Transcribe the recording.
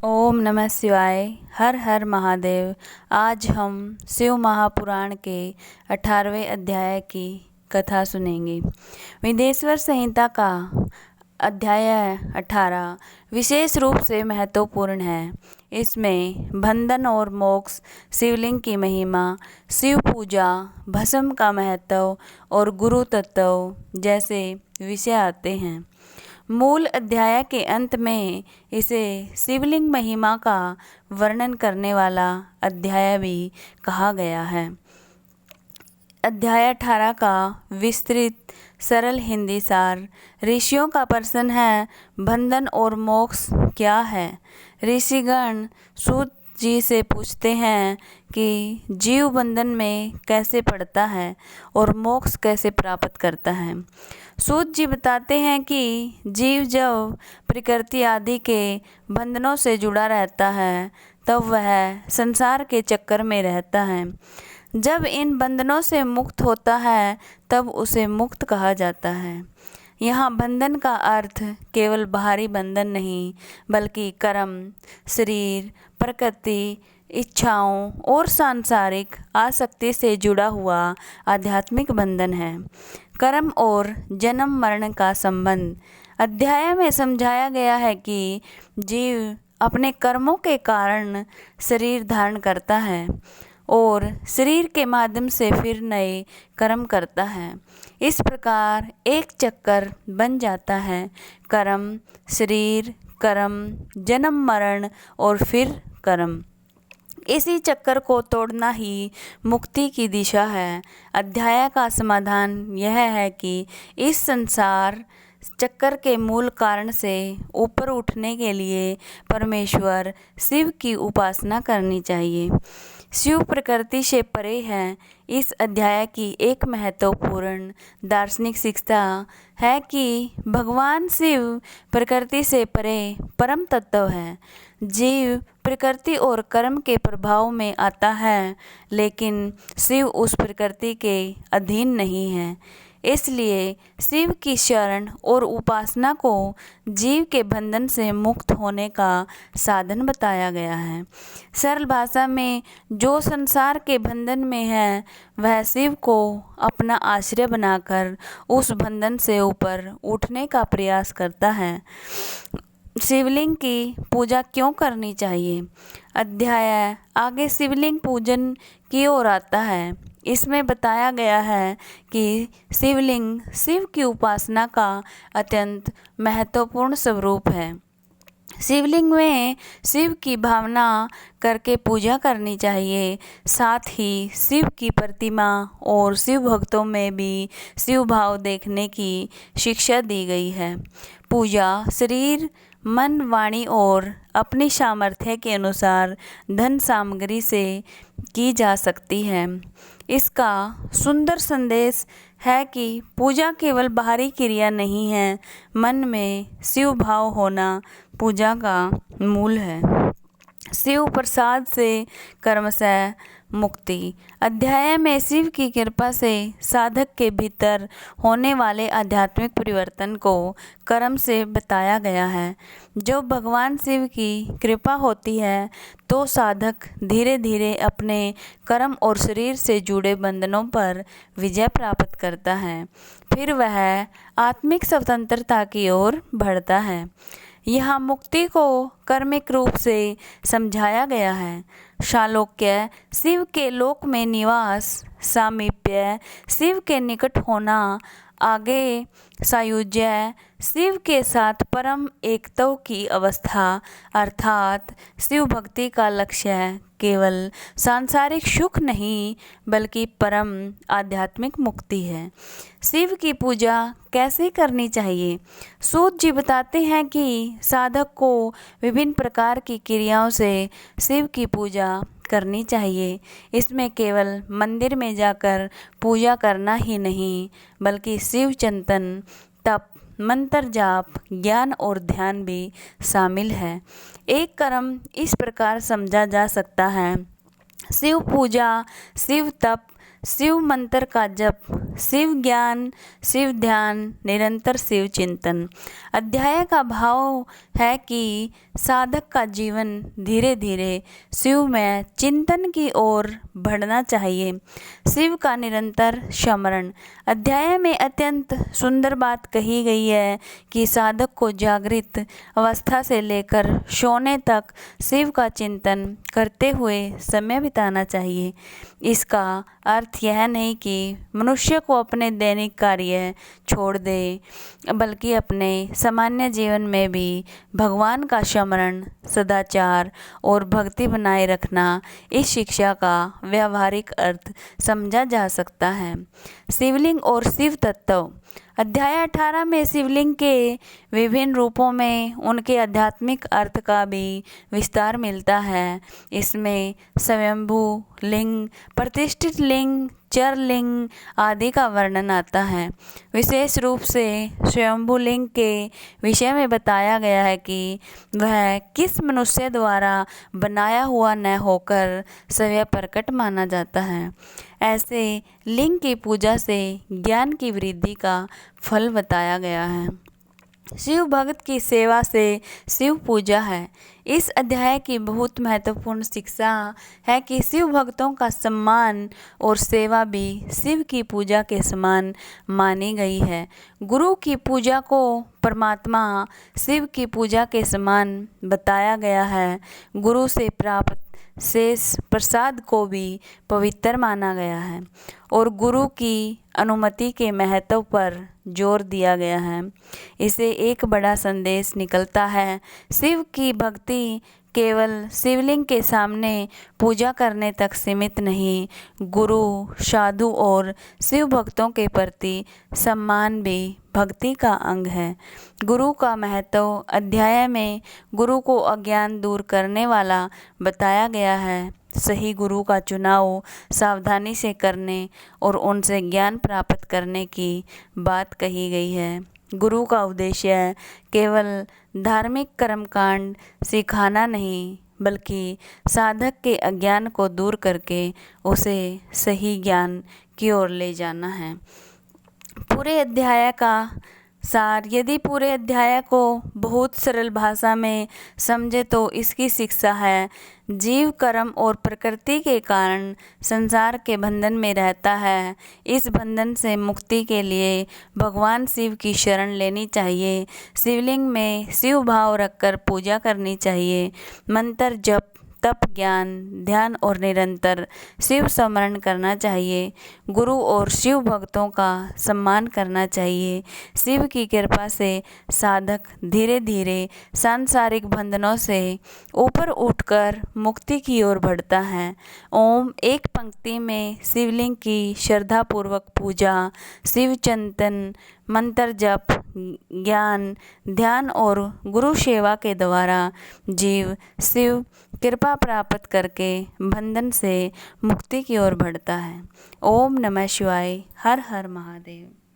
ओम नमः शिवाय। हर हर महादेव। आज हम शिव महापुराण के 18वें अध्याय की कथा सुनेंगे। विदेश्वर संहिता का अध्याय 18 विशेष रूप से महत्वपूर्ण है। इसमें बंधन और मोक्ष, शिवलिंग की महिमा, शिव पूजा, भस्म का महत्व और गुरु तत्व जैसे विषय आते हैं। मूल अध्याय के अंत में इसे शिवलिंग महिमा का वर्णन करने वाला अध्याय भी कहा गया है। अध्याय 18 का विस्तृत सरल हिंदी सार। ऋषियों का प्रश्न है, बंधन और मोक्ष क्या है। ऋषिगण सूत जी से पूछते हैं कि जीव बंधन में कैसे पड़ता है और मोक्ष कैसे प्राप्त करता है। सूत जी बताते हैं कि जीव जब प्रकृति आदि के बंधनों से जुड़ा रहता है तब वह संसार के चक्कर में रहता है। जब इन बंधनों से मुक्त होता है तब उसे मुक्त कहा जाता है। यहाँ बंधन का अर्थ केवल बाहरी बंधन नहीं बल्कि कर्म, शरीर, प्रकृति, इच्छाओं और सांसारिक आसक्ति से जुड़ा हुआ आध्यात्मिक बंधन है। कर्म और जन्म मरण का संबंध। अध्याय में समझाया गया है कि जीव अपने कर्मों के कारण शरीर धारण करता है और शरीर के माध्यम से फिर नए कर्म करता है। इस प्रकार एक चक्कर बन जाता है। कर्म, शरीर, कर्म, जन्म मरण और फिर कर्म। इसी चक्कर को तोड़ना ही मुक्ति की दिशा है। अध्याय का समाधान यह है कि इस संसार चक्कर के मूल कारण से ऊपर उठने के लिए परमेश्वर शिव की उपासना करनी चाहिए। शिव प्रकृति से परे है। इस अध्याय की एक महत्वपूर्ण दार्शनिक शिक्षा है कि भगवान शिव प्रकृति से परे परम तत्व है। जीव प्रकृति और कर्म के प्रभाव में आता है, लेकिन शिव उस प्रकृति के अधीन नहीं है। इसलिए शिव की शरण और उपासना को जीव के बंधन से मुक्त होने का साधन बताया गया है। सरल भाषा में जो संसार के बंधन में है वह शिव को अपना आश्रय बनाकर उस बंधन से ऊपर उठने का प्रयास करता है। शिवलिंग की पूजा क्यों करनी चाहिए। अध्याय आगे शिवलिंग पूजन की ओर आता है। इसमें बताया गया है कि शिवलिंग शिव की उपासना का अत्यंत महत्वपूर्ण स्वरूप है। शिवलिंग में शिव की भावना करके पूजा करनी चाहिए। साथ ही शिव की प्रतिमा और शिव भक्तों में भी शिव भाव देखने की शिक्षा दी गई है। पूजा शरीर, मन, वाणी और अपनी सामर्थ्य के अनुसार धन सामग्री से की जा सकती है। इसका सुंदर संदेश है कि पूजा केवल बाहरी क्रिया नहीं है, मन में शिव भाव होना पूजा का मूल है। शिव प्रसाद से कर्मशः मुक्ति। अध्याय में शिव की कृपा से साधक के भीतर होने वाले आध्यात्मिक परिवर्तन को कर्म से बताया गया है। जो भगवान शिव की कृपा होती है तो साधक धीरे धीरे अपने कर्म और शरीर से जुड़े बंधनों पर विजय प्राप्त करता है। फिर वह आत्मिक स्वतंत्रता की ओर बढ़ता है। यहाँ मुक्ति को कर्मिक रूप से समझाया गया है। शालोक्य शिव के लोक में निवास, सामीप्य शिव के निकट होना, आगे सायुज्य शिव के साथ परम एकत्व की अवस्था, अर्थात शिव भक्ति का लक्ष्य केवल सांसारिक सुख नहीं बल्कि परम आध्यात्मिक मुक्ति है। शिव की पूजा कैसे करनी चाहिए। सूत जी बताते हैं कि साधक को विभिन्न प्रकार की क्रियाओं से शिव की पूजा करनी चाहिए। इसमें केवल मंदिर में जाकर पूजा करना ही नहीं बल्कि शिव चिंतन, तप, मंत्र जाप, ज्ञान और ध्यान भी शामिल है। एक कर्म इस प्रकार समझा जा सकता है। शिव पूजा, शिव तप, शिव मंत्र का जप, शिव ज्ञान, शिव ध्यान, निरंतर शिव चिंतन। अध्याय का भाव है कि साधक का जीवन धीरे धीरे शिवमय चिंतन की ओर बढ़ना चाहिए। शिव का निरंतर स्मरण। अध्याय में अत्यंत सुंदर बात कही गई है कि साधक को जागृत अवस्था से लेकर सोने तक शिव का चिंतन करते हुए समय बिताना चाहिए। इसका अर्थ यह नहीं कि मनुष्य को अपने दैनिक कार्य छोड़ दे, बल्कि अपने सामान्य जीवन में भी भगवान का स्मरण, सदाचार और भक्ति बनाए रखना, इस शिक्षा का व्यावहारिक अर्थ समझा जा सकता है। शिवलिंग और शिव तत्व। अध्याय 18 में शिवलिंग के विभिन्न रूपों में उनके आध्यात्मिक अर्थ का भी विस्तार मिलता है। इसमें स्वयंभू लिंग, प्रतिष्ठित लिंग, चर लिंग आदि का वर्णन आता है। विशेष रूप से स्वयंभू लिंग के विषय में बताया गया है कि वह किस मनुष्य द्वारा बनाया हुआ न होकर स्वयं प्रकट माना जाता है। ऐसे लिंग की पूजा से ज्ञान की वृद्धि का फल बताया गया है। शिव भक्त की सेवा से शिव पूजा है। इस अध्याय की बहुत महत्वपूर्ण शिक्षा है कि शिव भक्तों का सम्मान और सेवा भी शिव की पूजा के समान मानी गई है। गुरु की पूजा को परमात्मा शिव की पूजा के समान बताया गया है। गुरु से प्राप्त शेष प्रसाद को भी पवित्र माना गया है और गुरु की अनुमति के महत्व पर जोर दिया गया है। इसे एक बड़ा संदेश निकलता है। शिव की भक्ति केवल शिवलिंग के सामने पूजा करने तक सीमित नहीं, गुरु, साधु और शिव भक्तों के प्रति सम्मान भी भक्ति का अंग है। गुरु का महत्व। अध्याय में गुरु को अज्ञान दूर करने वाला बताया गया है। सही गुरु का चुनाव सावधानी से करने और उनसे ज्ञान प्राप्त करने की बात कही गई है। गुरु का उद्देश्य केवल धार्मिक कर्मकांड सिखाना नहीं, बल्कि साधक के अज्ञान को दूर करके उसे सही ज्ञान की ओर ले जाना है। पूरे अध्याय का सार। यदि पूरे अध्याय को बहुत सरल भाषा में समझे तो इसकी शिक्षा है, जीव कर्म और प्रकृति के कारण संसार के बंधन में रहता है। इस बंधन से मुक्ति के लिए भगवान शिव की शरण लेनी चाहिए। शिवलिंग में शिव भाव रखकर पूजा करनी चाहिए। मंत्र जप, तप, ज्ञान, ध्यान और निरंतर शिव स्मरण करना चाहिए। गुरु और शिव भक्तों का सम्मान करना चाहिए। शिव की कृपा से साधक धीरे धीरे सांसारिक बंधनों से ऊपर उठकर मुक्ति की ओर बढ़ता है। ओम एक पंक्ति में शिवलिंग की श्रद्धापूर्वक पूजा, शिव चिंतन, मंत्र जप, ज्ञान, ध्यान और गुरु सेवा के द्वारा जीव शिव कृपा प्राप्त करके बंधन से मुक्ति की ओर बढ़ता है। ओम नमः शिवाय। हर हर महादेव।